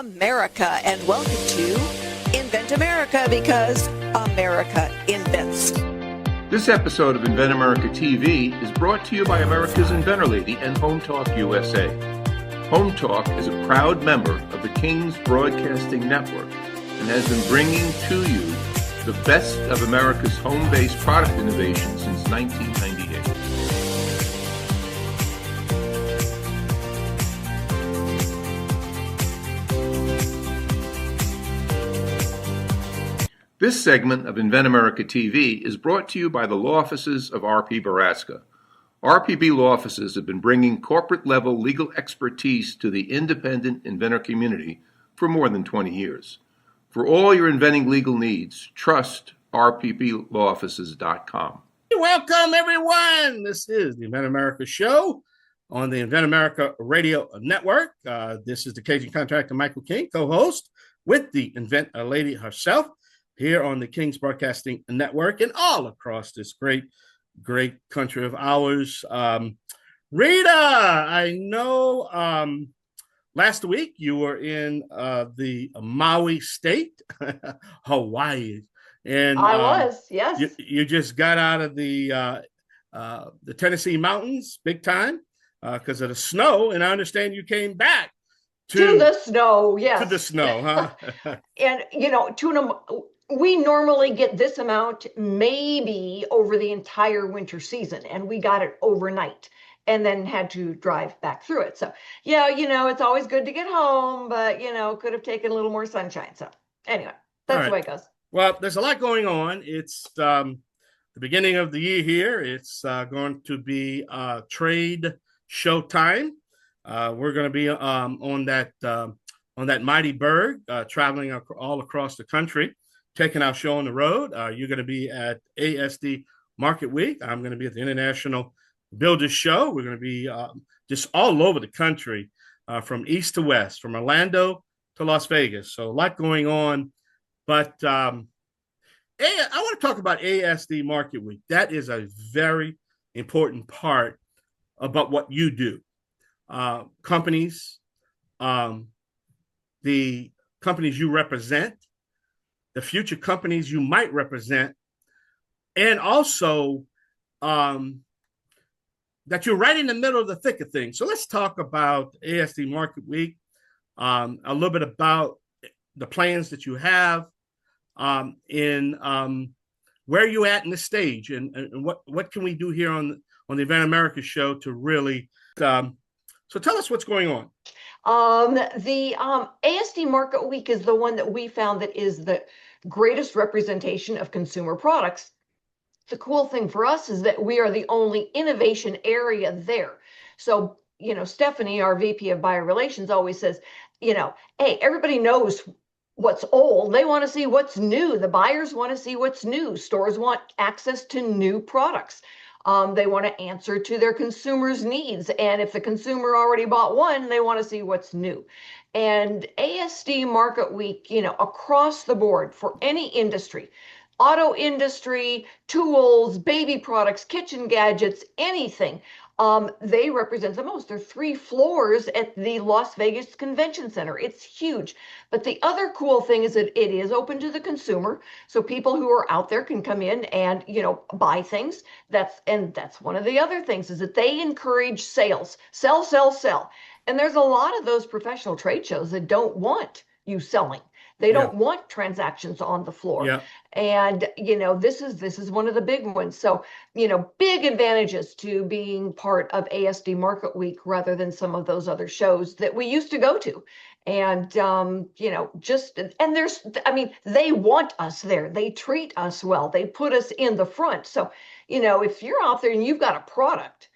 America, and welcome to Invent America, because America invents. This episode of Invent America TV is brought to you by America's Inventor Lady and Home Talk USA. Home Talk is a proud member of the King's Broadcasting Network and has been bringing to you the best of America's home-based product innovation since 1998. This segment of Invent America TV is brought to you by the law offices of R.P. Baraska. RPB law offices have been bringing corporate-level legal expertise to the independent inventor community for more than 20 years. For all your inventing legal needs, trust rpblawoffices.com. Welcome, everyone. This is the Invent America show on the Invent America Radio Network. This is the Cajun Contractor, Michael King, co-host with the Invent Lady herself, here on the King's Broadcasting Network and all across this great country of ours. Rita, I know last week you were in the Maui state, Hawaii. And I was, yes. You just got out of the Tennessee mountains big time because of the snow. And I understand you came back to the snow, yes. To the snow, huh? And, we normally get this amount maybe over the entire winter season, and we got it overnight and then had to drive back through it. So, yeah, it's always good to get home, but, could have taken a little more sunshine. So anyway, that's the way it goes. Well, there's a lot going on. It's the beginning of the year here. It's going to be trade show time. We're going to be on that mighty bird, traveling all across the country, taking our show on the road. You're going to be at ASD Market Week. I'm going to be at the International Builders Show. We're going to be just all over the country, from east to west, from Orlando to Las Vegas. So a lot going on. But I want to talk about ASD Market Week. That is a very important part about what you do. Companies, the companies you represent, the future companies you might represent, and also that you're right in the middle of the thick of things. So let's talk about ASD Market Week, a little bit about the plans that you have, in where you at in the stage, and what can we do here on the Invent America show to really, so tell us what's going on. The ASD Market Week is the one that we found that is the greatest representation of consumer products. The cool thing for us is that we are the only innovation area there. So, Stephanie, our VP of Buyer Relations, always says, hey, everybody knows what's old. They want to see what's new. The buyers want to see what's new. Stores want access to new products. They want to answer to their consumers' needs. And if the consumer already bought one, they want to see what's new. And ASD Market Week, across the board for any industry, auto industry, tools, baby products, kitchen gadgets, anything, they represent the most. There are 3 floors at the Las Vegas Convention Center. It's huge. But the other cool thing is that it is open to the consumer. So people who are out there can come in and, buy things. That's one of the other things, is that they encourage sales. Sell, sell, sell. And there's a lot of those professional trade shows that don't want you selling. They don't want transactions on the floor. Yeah. And, this is one of the big ones. So, big advantages to being part of ASD Market Week rather than some of those other shows that we used to go to. And, they want us there. They treat us well. They put us in the front. So, if you're out there and you've got a product,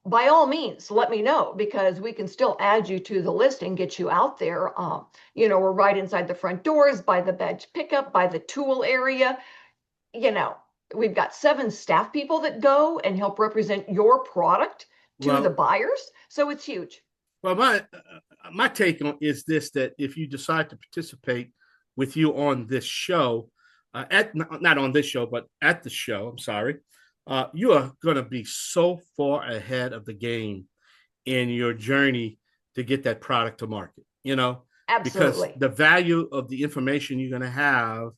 by all means, let me know, because we can still add you to the list and get you out there. We're right inside the front doors, by the badge pickup, by the tool area. We've got 7 staff people that go and help represent your product to the buyers. So it's huge. Well, my take on is this, that if you decide to participate with you on this show, not on this show, but at the show, I'm sorry, you are going to be so far ahead of the game in your journey to get that product to market. because Absolutely. the value of the information you're going to have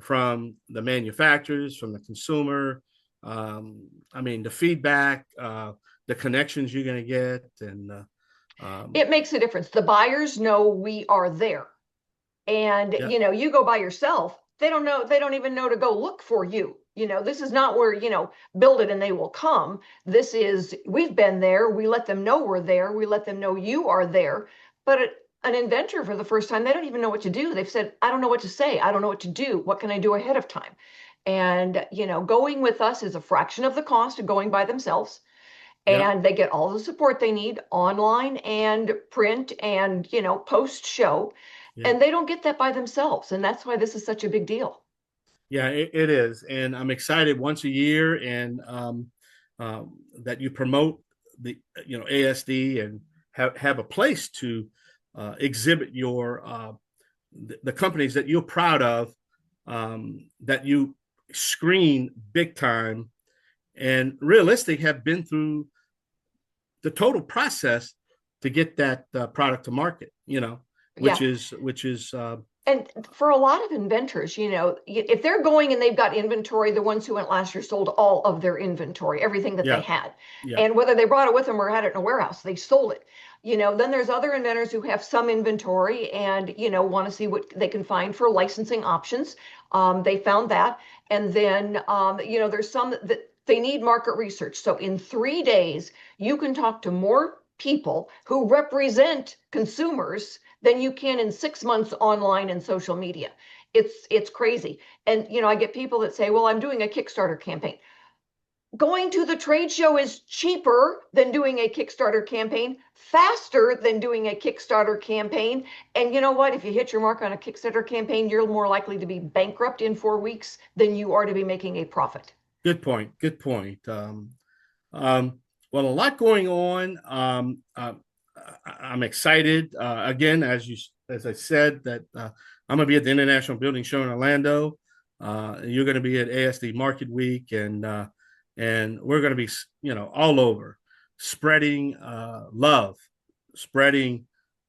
from the manufacturers, from the consumer, the feedback, the connections you're going to get, and It makes a difference. The buyers know we are there. And, yeah, you go by yourself, they don't even know to go look for you. This is not where, build it and they will come. This is, we've been there. We let them know we're there. We let them know you are there. But an inventor, for the first time, they don't even know what to do. They've said, I don't know what to say. I don't know what to do. What can I do ahead of time? And, going with us is a fraction of the cost of going by themselves. yeah, And they get all the support they need online and print and, post show. yeah. And they don't get that by themselves. And that's why this is such a big deal. Yeah, it is, and I'm excited once a year, and that you promote the ASD and have a place to exhibit your the companies that you're proud of, that you screen big time, and realistic have been through the total process to get that product to market. Which Yeah. is And for a lot of inventors, if they're going and they've got inventory, the ones who went last year sold all of their inventory, everything that they yeah, had. yeah, And whether they brought it with them or had it in a warehouse, they sold it. Then there's other inventors who have some inventory and, want to see what they can find for licensing options. They found that. And then, there's some that they need market research. So in 3 days, you can talk to more people who represent consumers than you can in 6 months online and social media. It's crazy. And I get people that say, well, I'm doing a Kickstarter campaign. Going to the trade show is cheaper than doing a Kickstarter campaign, faster than doing a Kickstarter campaign. And you know what? If you hit your mark on a Kickstarter campaign, you're more likely to be bankrupt in 4 weeks than you are to be making a profit. good point. Good point. Well, a lot going on. I'm excited. Again, as I said, that I'm going to be at the International Building Show in Orlando. You're going to be at ASD Market Week, and we're going to be, all over, spreading love, spreading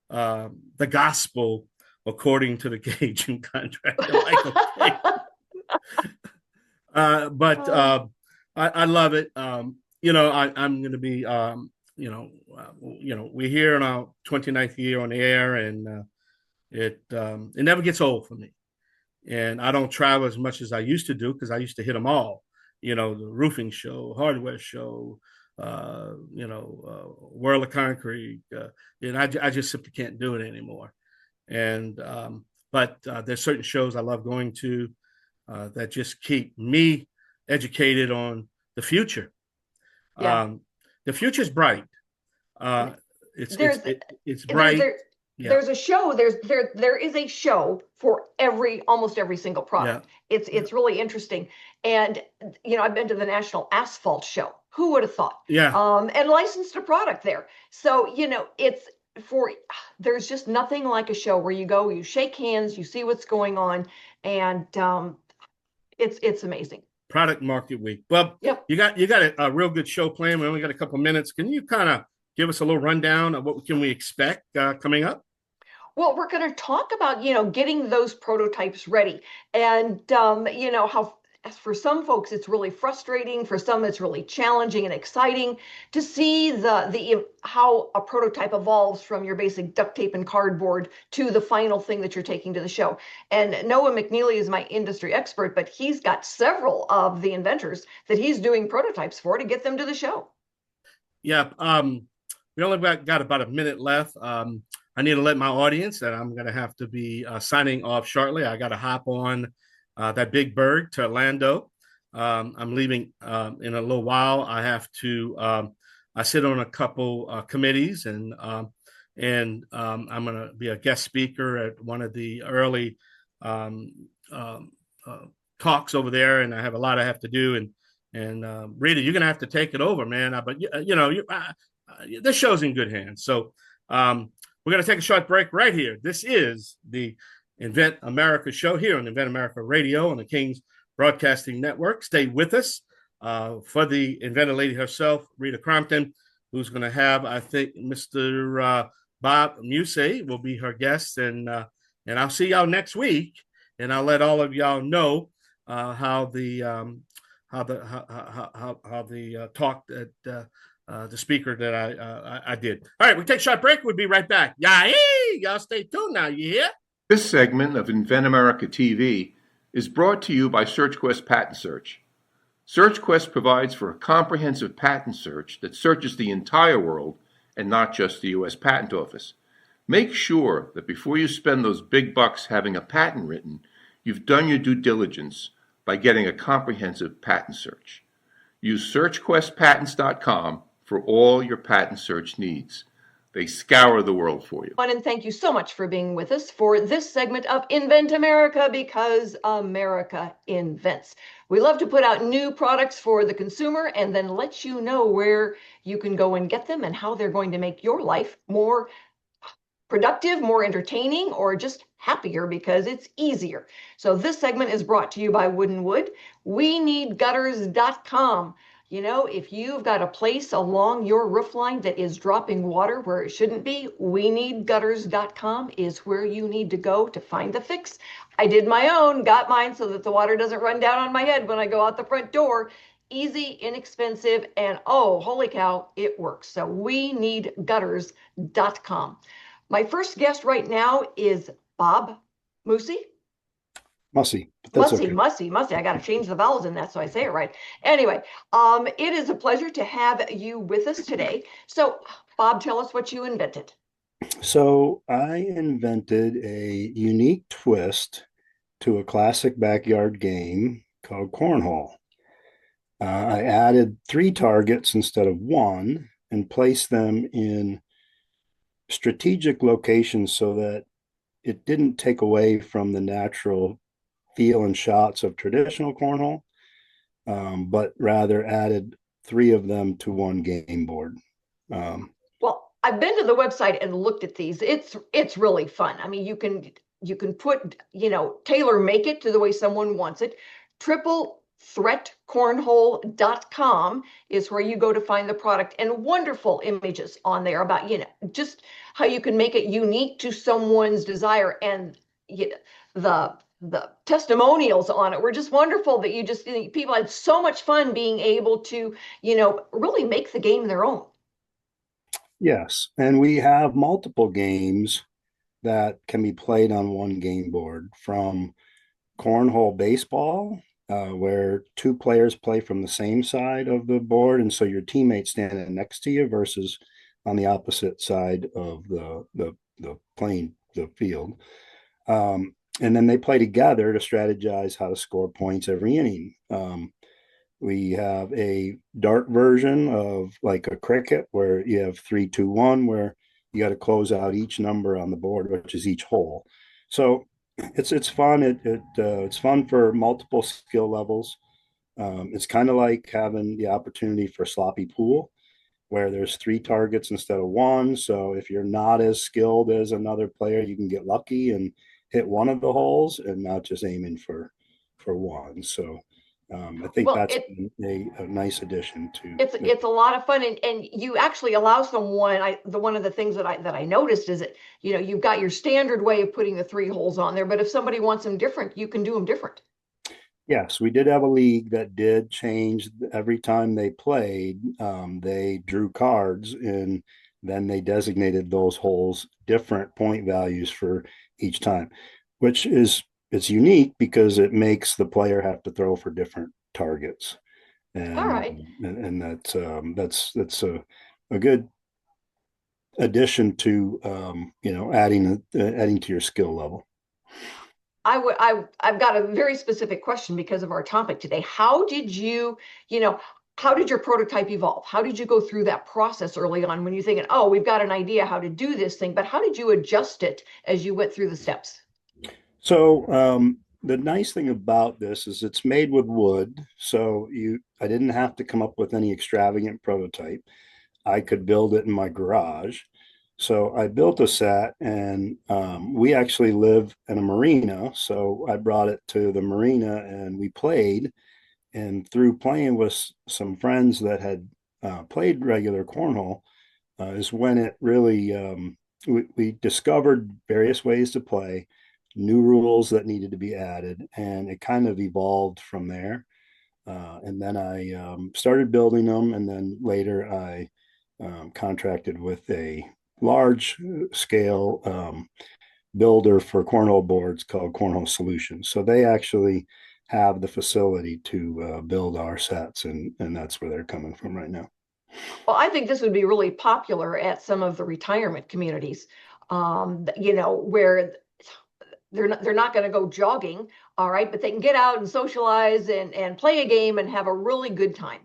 the gospel according to the Cajun contractor, Michael. But I love it. I'm going to be, we're here in our 29th year on the air, and it never gets old for me. And I don't travel as much as I used to do because I used to hit them all. The roofing show, hardware show, World of Concrete, and I just simply can't do it anymore. And but there's certain shows I love going to that just keep me educated on the future. Yeah. The future's bright. It's bright. There's a show. There is a show for almost every single product. Yeah. It's really interesting. And I've been to the National Asphalt Show. Who would have thought? Yeah. And licensed a product there. So there's just nothing like a show where you go, you shake hands, you see what's going on, and it's amazing. Product Market Week. Well, yep. You got a real good show planned. We only got a couple of minutes. Can you kind of give us a little rundown of what can we expect coming up? Well, we're going to talk about, getting those prototypes ready, and how for some folks it's really frustrating, for some it's really challenging and exciting to see the how a prototype evolves from your basic duct tape and cardboard to the final thing that you're taking to the show. And Noah McNeely is my industry expert, but he's got several of the inventors that he's doing prototypes for to get them to the show. Yeah, we only got about a minute left. I need to let my audience that I'm going to have to be signing off shortly. I got to hop on that big bird to Orlando. I'm leaving in a little while. I have to. I sit on a couple committees, and I'm going to be a guest speaker at one of the early talks over there, and I have a lot I have to do. And Rita, you're going to have to take it over, man. But this show's in good hands. So we're going to take a short break right here. This is the Invent America show here on Invent America Radio on the King's Broadcasting Network. Stay with us for the inventor lady herself, Rita Crompton, who's going to have, I think, Mr. Bob Mussey will be her guest, and I'll see y'all next week, and I'll let all of y'all know how the talk that the speaker that I did. All right, we take a short break. We'll be right back. Y'all stay tuned now. You hear? This segment of Invent America TV is brought to you by SearchQuest Patent Search. SearchQuest provides for a comprehensive patent search that searches the entire world and not just the U.S. Patent Office. Make sure that before you spend those big bucks having a patent written, you've done your due diligence by getting a comprehensive patent search. Use SearchQuestPatents.com for all your patent search needs. They scour the world for you. And thank you so much for being with us for this segment of Invent America, because America invents. We love to put out new products for the consumer and then let you know where you can go and get them and how they're going to make your life more productive, more entertaining, or just happier because it's easier. So this segment is brought to you by Wooden Wood. WeNeedGutters.com. You know, if you've got a place along your roof line that is dropping water where it shouldn't be, WeNeedGutters.com is where you need to go to find the fix. I did my own, got mine so that the water doesn't run down on my head when I go out the front door. Easy, inexpensive, and oh, holy cow, it works. So WeNeedGutters.com. My first guest right now is Bob Mussey. Mussey. Okay. Mussey. I got to change the vowels in that so I say it right. Anyway, it is a pleasure to have you with us today. So, Bob, tell us what you invented. So I invented a unique twist to a classic backyard game called Cornhole. I added 3 targets instead of 1 and placed them in strategic locations so that it didn't take away from the natural feel and shots of traditional cornhole, but rather added 3 of them to 1 game board. Well, I've been to the website and looked at these. It's really fun. I mean, you can put, tailor make it to the way someone wants it. TripleThreatCornhole.com is where you go to find the product, and wonderful images on there about, just how you can make it unique to someone's desire. And the testimonials on it were just wonderful, that people had so much fun being able to, really make the game their own. Yes, and we have multiple games that can be played on 1 game board, from Cornhole Baseball, where 2 players play from the same side of the board, and so your teammate's standing next to you versus on the opposite side of the field. And then they play together to strategize how to score points every inning. We have a dart version of like a cricket, where you have 3, 2, 1, where you got to close out each number on the board, which is each hole. So it's fun. It's fun for multiple skill levels. It's kind of like having the opportunity for sloppy pool, where there's 3 targets instead of 1. So if you're not as skilled as another player, you can get lucky and hit one of the holes and not just aiming for 1. So I think that's a nice addition to it's a lot of fun, and you actually allow someone. One of the things that I noticed is that you've got your standard way of putting the 3 holes on there, but if somebody wants them different, you can do them different. Yes, we did have a league that did change every time they played. They drew cards, and then they designated those holes different point values for each time, which it's unique because it makes the player have to throw for different targets. And, all right. And that's a good addition to adding to your skill level. I've got a very specific question because of our topic today. How did your prototype evolve? How did you go through that process early on when you're thinking, oh, we've got an idea how to do this thing, but how did you adjust it as you went through the steps? So the nice thing about this is it's made with wood. So I didn't have to come up with any extravagant prototype. I could build it in my garage. So I built a set, and we actually live in a marina. So I brought it to the marina and we played. And through playing with some friends that had played regular cornhole is when it really we discovered various ways to play, new rules that needed to be added, and it kind of evolved from there. And then I started building them, and then later I contracted with a large scale builder for cornhole boards called Cornhole Solutions. So they actually have the facility to build our sets, and that's where they're coming from right now. Well, I think this would be really popular at some of the retirement communities, where they're not going to go jogging, all right, but they can get out and socialize and play a game and have a really good time.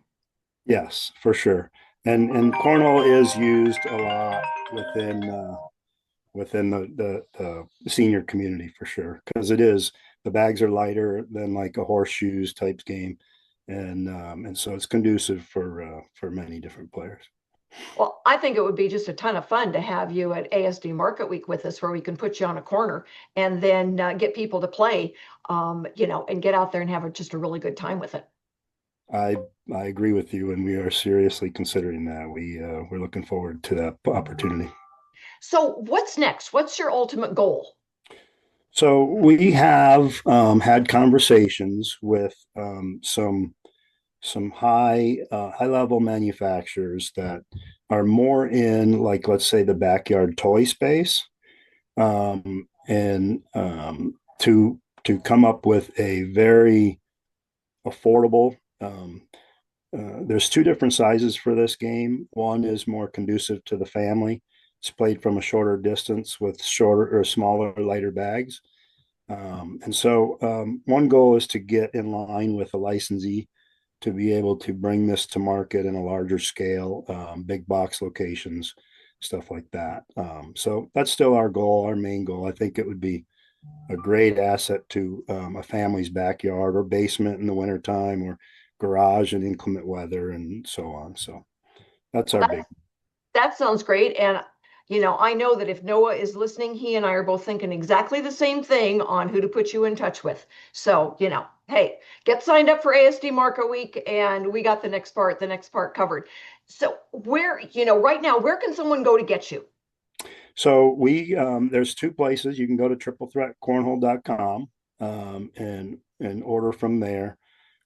Yes, for sure. And cornhole is used a lot within the senior community for sure, because the bags are lighter than like a horseshoes type game, and so it's conducive for many different players. Well, I think it would be just a ton of fun to have you at ASD Market Week with us, where we can put you on a corner and then get people to play, and get out there and have just a really good time with it. I agree with you, and we are seriously considering that. We're looking forward to that opportunity. So what's next? What's your ultimate goal? So we have had conversations with some high level manufacturers that are more in, like, let's say, the backyard toy space, and to come up with a very affordable. There's two different sizes for this game. One is more conducive to the family. It's played from a shorter distance with shorter or smaller, lighter bags. And so one goal is to get in line with a licensee to be able to bring this to market in a larger scale, big box locations, stuff like that. So that's still our goal, our main goal. I think it would be a great asset to a family's backyard or basement in the wintertime, or garage in inclement weather, and so on. So that's our big. That sounds great. And, I know that if Noah is listening, he and I are both thinking exactly the same thing on who to put you in touch with. So, hey, get signed up for ASD Market Week, and we got the next part covered. So right now, where can someone go to get you? So there's two places. You can go to triplethreatcornhole.com and order from there.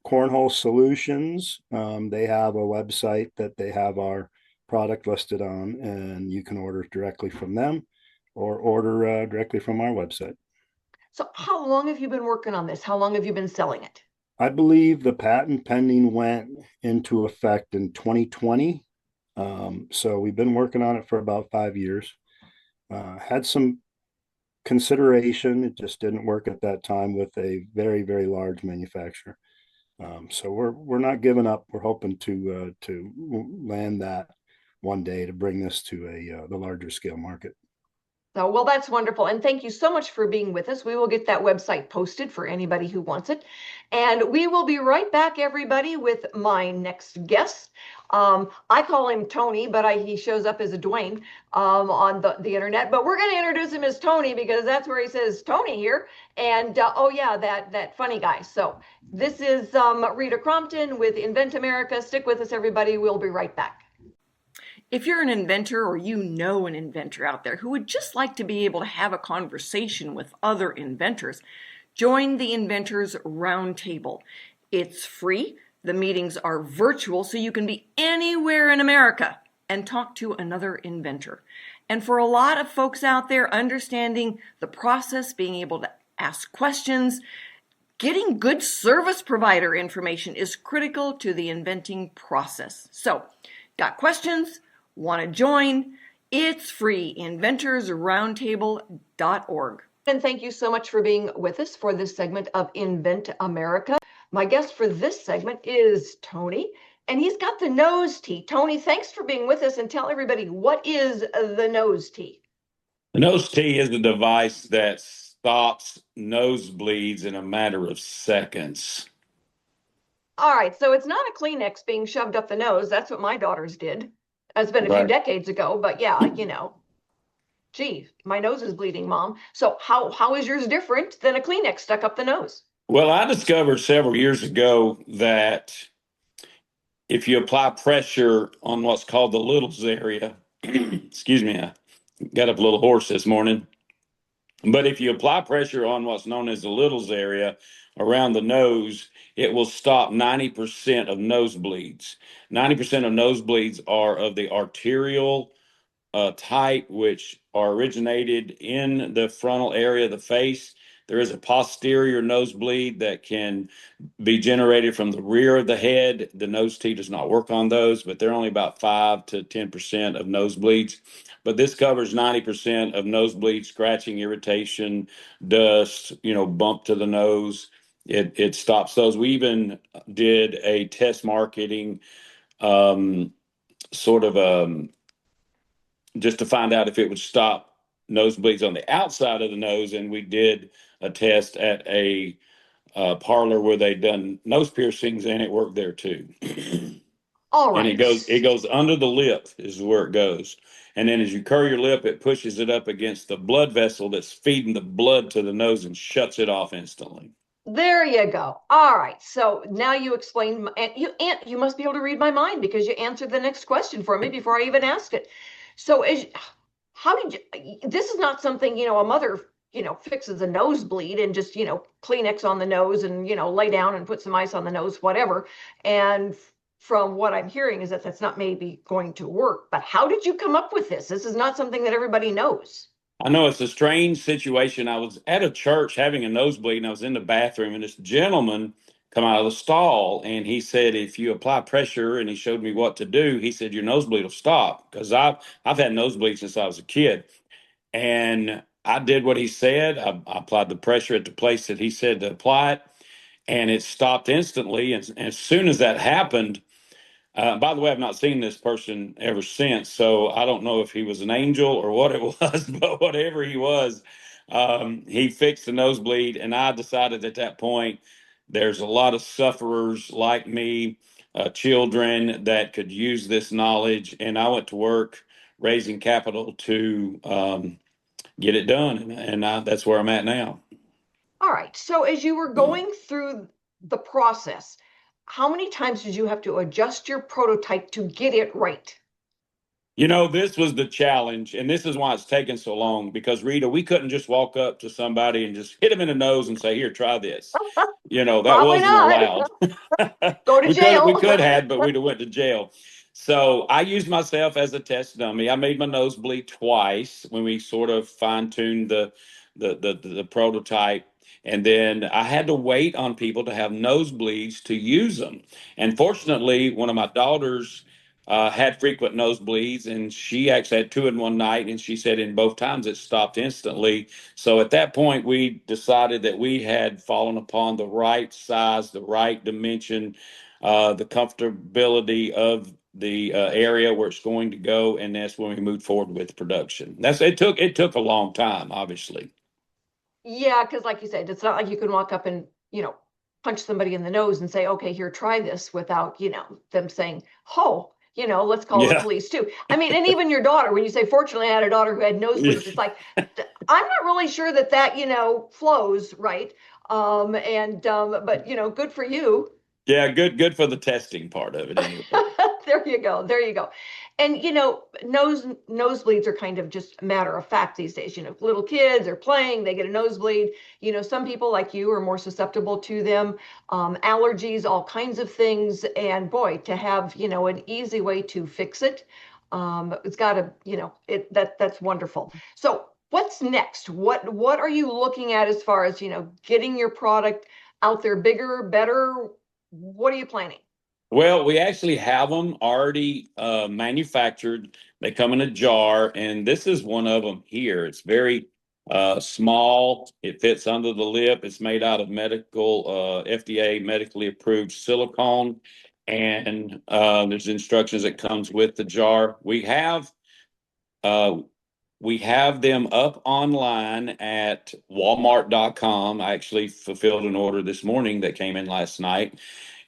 Cornhole Solutions, they have a website that they have our product listed on, and you can order directly from them or order directly from our website. So how long have you been working on this? How long have you been selling it? I believe the patent pending went into effect in 2020. So we've been working on it for about 5 years. Had some consideration. It just didn't work at that time with a very, very large manufacturer. So we're not giving up. We're hoping to land that one day to bring this to the larger scale market. So, well, that's wonderful. And thank you so much for being with us. We will get that website posted for anybody who wants it. And we will be right back, everybody, with my next guest. I call him Tony, but he shows up as a Dwayne on the internet. But we're going to introduce him as Tony because that's where he says Tony here. And oh yeah, that funny guy. So this is Rita Crompton with Invent America. Stick with us, everybody. We'll be right back. If you're an inventor or you know an inventor out there who would just like to be able to have a conversation with other inventors, join the Inventors Roundtable. It's free. The meetings are virtual, so you can be anywhere in America and talk to another inventor. And for a lot of folks out there, understanding the process, being able to ask questions, getting good service provider information is critical to the inventing process. So, got questions? Want to join? It's free. Inventorsroundtable.org. And thank you so much for being with us for this segment of Invent America. My guest for this segment is Tony, and he's got the nose tee. Tony, thanks for being with us, and tell everybody, what is the nose tee? The nose tee is a device that stops nosebleeds in a matter of seconds. All right, so it's not a Kleenex being shoved up the nose. That's what my daughters did. It's been a few decades ago, but yeah, gee, my nose is bleeding, Mom. So how is yours different than a Kleenex stuck up the nose? Well, I discovered several years ago that if you apply pressure on what's called the Little's area, excuse me, got up a little hoarse this morning. But if you apply pressure on what's known as the Little's area around the nose, it will stop 90% of nosebleeds. 90% of nosebleeds are of the arterial type, which are originated in the frontal area of the face. There is a posterior nosebleed that can be generated from the rear of the head. The nose T does not work on those, but they're only about 5 to 10% of nosebleeds. But this covers 90% of nosebleed, scratching, irritation, dust, bump to the nose. It stops those. We even did a test marketing sort of just to find out if it would stop nosebleeds on the outside of the nose. And we did a test at a parlor where they'd done nose piercings, and it worked there too. All right. And it goes under the lip is where it goes. And then as you curl your lip, it pushes it up against the blood vessel that's feeding the blood to the nose and shuts it off instantly. There you go. All right. So now you explained, and you must be able to read my mind because you answered the next question for me before I even asked it. So this is not something, a mother, fixes a nosebleed and just, Kleenex on the nose and, lay down and put some ice on the nose, whatever. And from what I'm hearing is that that's not maybe going to work. But how did you come up with this? This is not something that everybody knows. I know it's a strange situation. I was at a church having a nosebleed, and I was in the bathroom, and this gentleman come out of the stall, and he said, if you apply pressure, and he showed me what to do, he said, your nosebleed will stop. Because I've had nosebleeds since I was a kid. And I did what he said. I applied the pressure at the place that he said to apply it, and it stopped instantly. And as soon as that happened, by the way, I've not seen this person ever since, so I don't know if he was an angel or what it was, but whatever he was, he fixed the nosebleed. And I decided at that point, there's a lot of sufferers like me, children that could use this knowledge. And I went to work raising capital to get it done. And that's where I'm at now. All right. So as you were going through the process, how many times did you have to adjust your prototype to get it right? This was the challenge, and this is why it's taken so long, because Rita, we couldn't just walk up to somebody and just hit them in the nose and say, here, try this. That Probably wasn't not. allowed. Go to jail. We could have, but we'd have went to jail. So I used myself as a test dummy. I made my nosebleed twice when we sort of fine-tuned the prototype. And then I had to wait on people to have nosebleeds to use them. And fortunately, one of my daughters had frequent nosebleeds, and she actually had 2 in one night, and she said in both times it stopped instantly. So at that point, we decided that we had fallen upon the right size, the right dimension, the comfortability of the area where it's going to go, and that's when we moved forward with production. It took a long time, obviously. Yeah, because like you said, it's not like you can walk up and, punch somebody in the nose and say, okay, here, try this without, them saying, oh, let's call the police too. I mean, and even your daughter, when you say, fortunately, I had a daughter who had nosebleeds, it's like, I'm not really sure that, flows right. But, good for you. Yeah, good for the testing part of it anyway. There you go. And nosebleeds are kind of just a matter of fact these days. Little kids are playing, they get a nosebleed. Some people like you are more susceptible to them, allergies, all kinds of things. And boy, to have an easy way to fix it, it's got to that's wonderful. So what's next? What are you looking at as far as getting your product out there bigger, better? What are you planning? Well, we actually have them already manufactured. They come in a jar, and this is one of them here. It's very small. It fits under the lip. It's made out of FDA medically approved silicone, and there's instructions that comes with the jar. We have them up online at walmart.com. I actually fulfilled an order this morning that came in last night.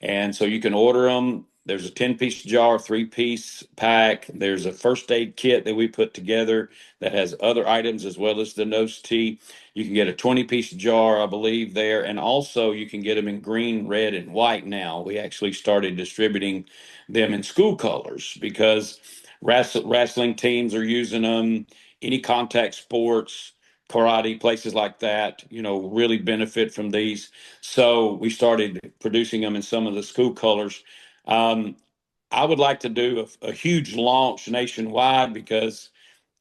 And so you can order them. There's a 10-piece jar, 3-piece pack. There's a first aid kit that we put together that has other items as well as the nose tee. You can get a 20-piece jar, I believe, there. And also you can get them in green, red, and white now. We actually started distributing them in school colors because wrestling teams are using them. any contact sports, karate, places like that, really benefit from these. So we started producing them in some of the school colors. I would like to do a huge launch nationwide because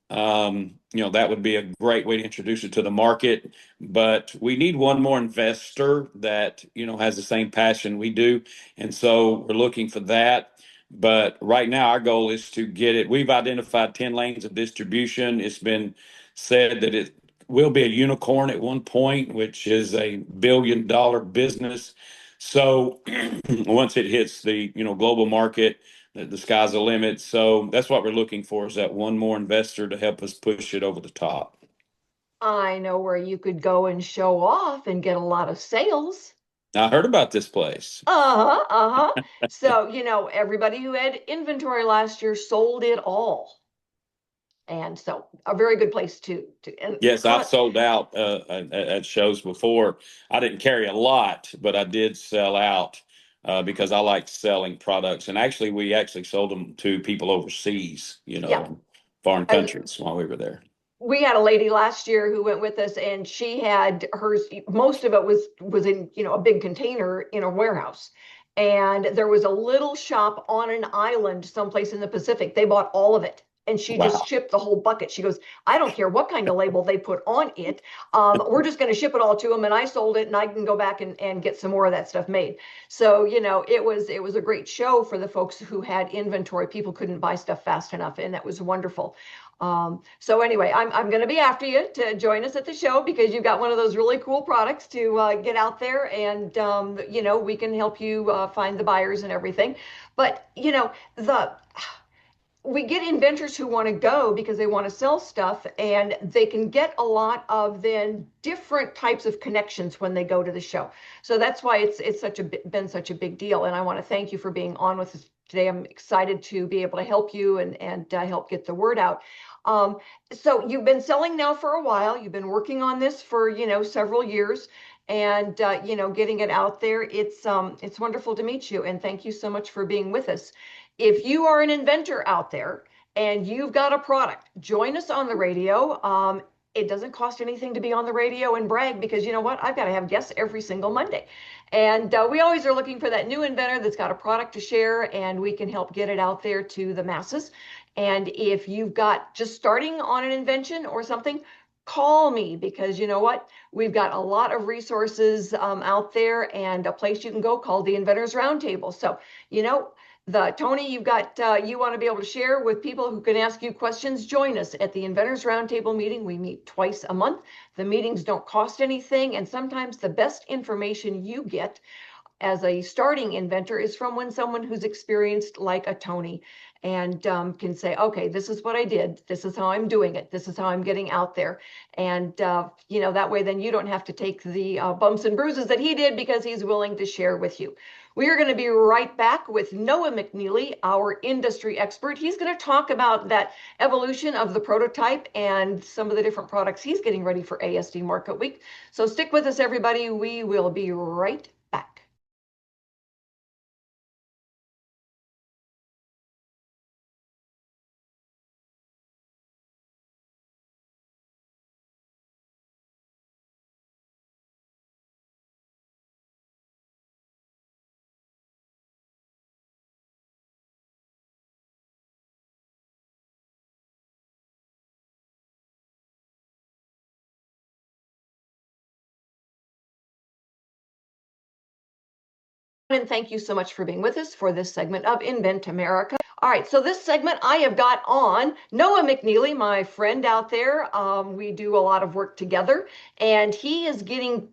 that would be a great way to introduce it to the market. But we need one more investor that, has the same passion we do. And so we're looking for that. But right now, our goal is to get it. We've identified 10 lanes of distribution. It's been said that it will be a unicorn at one point, which is a $1 billion business. So once it hits the, global market, the sky's the limit. So that's what we're looking for, is that one more investor to help us push it over the top. I know where you could go and show off and get a lot of sales. I heard about this place. Uh-huh, uh-huh. So, everybody who had inventory last year sold it all. And so a very good place to and Yes, I've sold out at shows before. I didn't carry a lot, but I did sell out because I like selling products. And actually, we sold them to people overseas, foreign countries while we were there. We had a lady last year who went with us, and she had hers. Most of it was in a big container in a warehouse, and there was a little shop on an island someplace in the Pacific. They bought all of it, and she just shipped the whole bucket. She goes, I don't care what kind of label they put on it. We're just going to ship it all to them, and I sold it, and I can go back and get some more of that stuff made. So it was a great show for the folks who had inventory. People couldn't buy stuff fast enough, and that was wonderful. So anyway, I'm going to be after you to join us at the show, because you've got one of those really cool products to get out there, and we can help you find the buyers and everything. But we get inventors who want to go because they want to sell stuff, and they can get a lot of then different types of connections when they go to the show. So that's why it's been such a big deal. And I want to thank you for being on with us today. I'm excited to be able to help you and help get the word out. So you've been selling now for a while. You've been working on this for several years, and getting it out there. It's wonderful to meet you, and thank you so much for being with us. If you are an inventor out there and you've got a product, join us on the radio. It doesn't cost anything to be on the radio and brag, because you know what? I've got to have guests every single Monday. And we always are looking for that new inventor that's got a product to share, and we can help get it out there to the masses. And if you've got just starting on an invention or something, call me, because you know what? We've got a lot of resources out there, and a place you can go called the Inventors Roundtable. So, Tony, you've got, you want to be able to share with people who can ask you questions. Join us at the Inventors Roundtable meeting. We meet twice a month. The meetings don't cost anything, and sometimes the best information you get as a starting inventor is from someone who's experienced, like a Tony, and can say, okay, this is what I did. This is how I'm doing it. This is how I'm getting out there. And, that way, then you don't have to take the bumps and bruises that he did, because he's willing to share with you. We are going to be right back with Noah McNeely, our industry expert. He's going to talk about that evolution of the prototype and some of the different products he's getting ready for ASD Market Week. So stick with us, everybody. We will be right back. And thank you so much for being with us for this segment of Invent America. All right, so this segment I have got on Noah McNeely, my friend out there. We do a lot of work together, and he is getting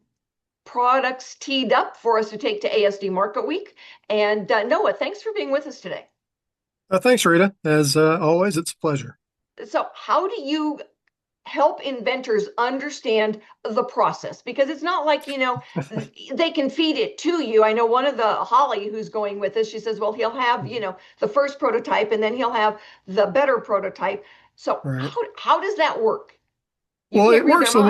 products teed up for us to take to ASD Market Week. And Noah, thanks for being with us today. Thanks, Rita. As always, it's a pleasure. So how do you help inventors understand the process? Because it's not like, they can feed it to you. I know one of the Holly who's going with us, she says, well, he'll have, the first prototype, and then he'll have the better prototype. So right. How does that work? Well, it works a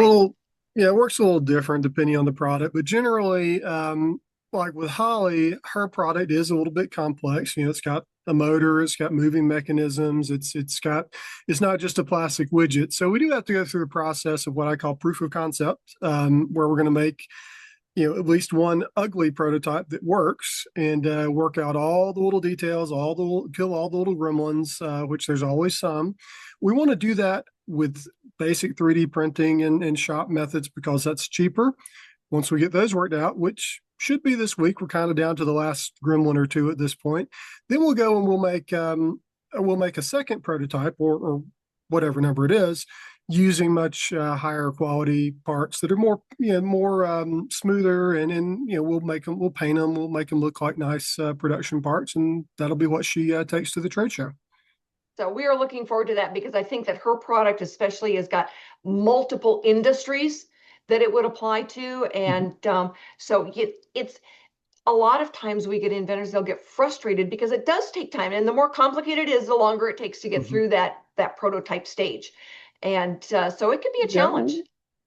little different depending on the product, but generally, like with Holly, her product is a little bit complex. It's got a motor, it's got moving mechanisms, it's not just a plastic widget. So we do have to go through the process of what I call proof of concept, where we're going to make at least one ugly prototype that works, and work out all the little details, kill all the little gremlins, which there's always some. We want to do that with basic 3D printing and shop methods because that's cheaper. Once we get those worked out, which should be this week, we're kind of down to the last gremlin or two at this point. Then we'll go and we'll make a second prototype or whatever number it is, using much higher quality parts that are more smoother, and we'll paint them, we'll make them look like nice production parts, and that'll be what she takes to the trade show. So we are looking forward to that, because I think that her product especially has got multiple industries that it would apply to. And so it's a lot of times we get inventors, they'll get frustrated because it does take time. And the more complicated it is, the longer it takes to get through that prototype stage. And so it can be a challenge.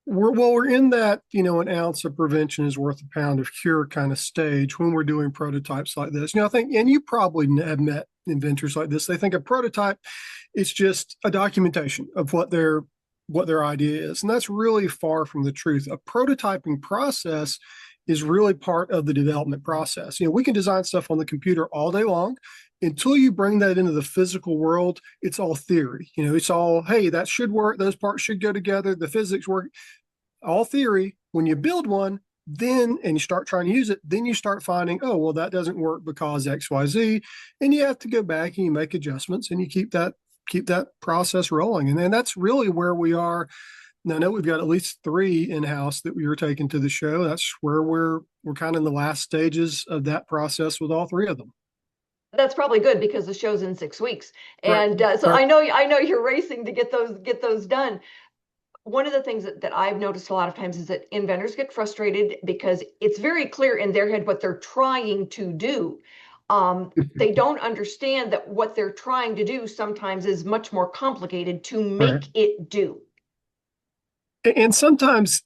We're in that, an ounce of prevention is worth a pound of cure kind of stage when we're doing prototypes like this. I think, and you probably have met inventors like this, they think a prototype is just a documentation of what their idea is. And that's really far from the truth. A prototyping process is really part of the development process. We can design stuff on the computer all day long. Until you bring that into the physical world, it's all theory. It's all, hey, that should work. Those parts should go together. The physics work. All theory. When you build one, and you start trying to use it, then you start finding, oh, well, that doesn't work because X, Y, Z. And you have to go back and you make adjustments, and you keep that process rolling. And then that's really where we are. Now, I know we've got at least 3 in-house that we were taking to the show. That's where we're kind of in the last stages of that process with all 3 of them. That's probably good, because the show's in 6 weeks. And right. So right. I know you're racing to get those done. One of the things that I've noticed a lot of times is that inventors get frustrated because it's very clear in their head what they're trying to do. They don't understand that what they're trying to do sometimes is much more complicated to make it do. And sometimes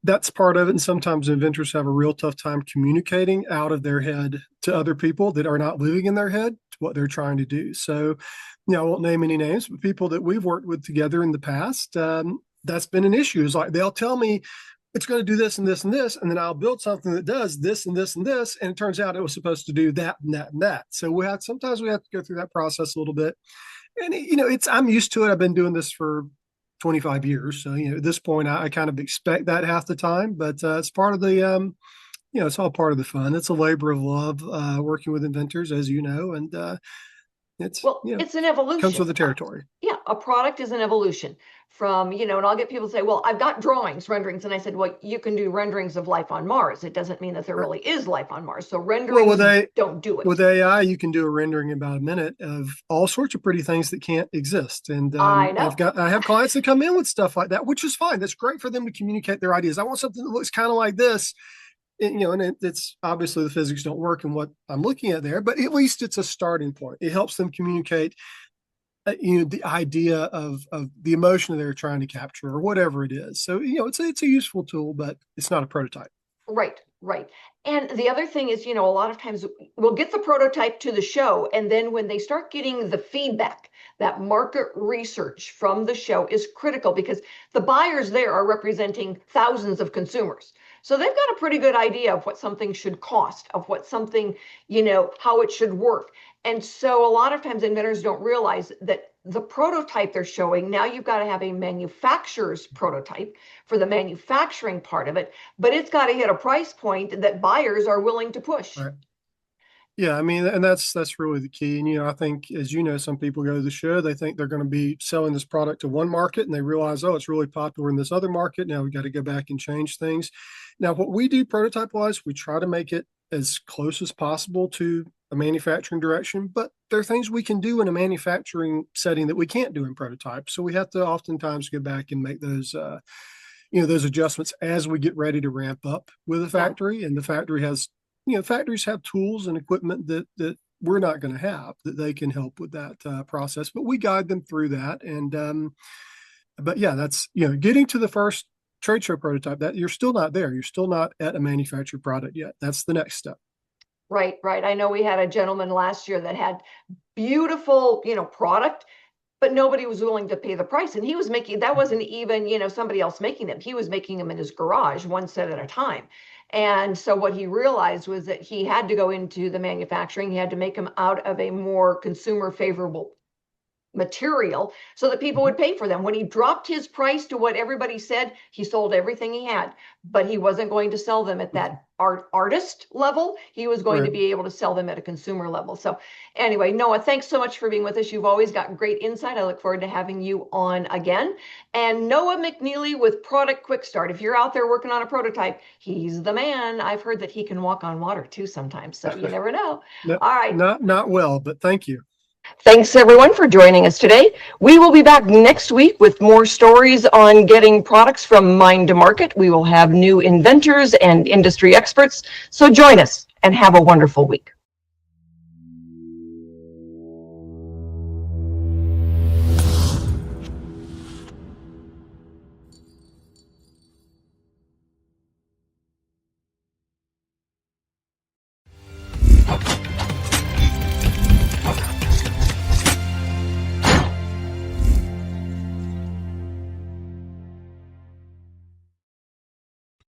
that's part of it. And sometimes inventors have a real tough time communicating out of their head to other people that are not living in their head what they're trying to do. So, I won't name any names, but people that we've worked with together in the past, that's been an issue. It's like they'll tell me it's going to do this and this and this, and then I'll build something that does this and this and this, and it turns out it was supposed to do that and that and that. So sometimes we have to go through that process a little bit. And I'm used to it. I've been doing this for 25 years. So, at this point, I kind of expect that half the time, but it's part of the, it's all part of the fun. It's a labor of love working with inventors, as you know, and it's an evolution. Comes with the territory. Yeah, a product is an evolution from, and I'll get people to say, well, I've got renderings. And I said, well, you can do renderings of life on Mars. It doesn't mean that there really is life on Mars. So renderings don't do it. With AI, you can do a rendering in about a minute of all sorts of pretty things that can't exist. And I know. I have clients that come in with stuff like that, which is fine. That's great for them to communicate their ideas. I want something that looks kind of like this. And it's obviously the physics don't work in what I'm looking at there, but at least it's a starting point. It helps them communicate, the idea of the emotion they're trying to capture or whatever it is. So, it's a useful tool, but it's not a prototype. Right. And the other thing is, a lot of times we'll get the prototype to the show, and then when they start getting the feedback, that market research from the show is critical, because the buyers there are representing thousands of consumers. So they've got a pretty good idea of what something should cost, of what something, how it should work. And so a lot of times inventors don't realize that the prototype they're showing, now you've got to have a manufacturer's prototype for the manufacturing part of it, but it's got to hit a price point that buyers are willing to push. Right. Yeah, and that's really the key. And, I think, as some people go to the show, they think they're going to be selling this product to one market, and they realize, oh, it's really popular in this other market. Now we got to go back and change things. Now, what we do prototype-wise, we try to make it as close as possible to a manufacturing direction, but there are things we can do in a manufacturing setting that we can't do in prototype. So we have to oftentimes go back and make those, those adjustments as we get ready to ramp up with the factory. And the factory has, factories have tools and equipment that we're not going to have, that they can help with that process, but we guide them through that. And, but yeah, that's, getting to the first trade show prototype, that you're still not there. You're still not at a manufactured product yet. That's the next step. Right. I know we had a gentleman last year that had beautiful, product, but nobody was willing to pay the price. And he was making, that wasn't even, somebody else making them. He was making them in his garage, one set at a time. And so what he realized was that he had to go into the manufacturing. He had to make them out of a more consumer favorable material so that people would pay for them. When he dropped his price to what everybody said, he sold everything he had, but he wasn't going to sell them at that artist level. He was going to be able to sell them at a consumer level. So anyway, Noah, thanks so much for being with us. You've always got great insight. I look forward to having you on again. And Noah McNeely with Product Quick Start. If you're out there working on a prototype, he's the man. I've heard that he can walk on water too sometimes, so you never know. All right. Not well, but thank you. Thanks everyone for joining us today. We will be back next week with more stories on getting products from mind to market. We will have new inventors and industry experts. So join us and have a wonderful week.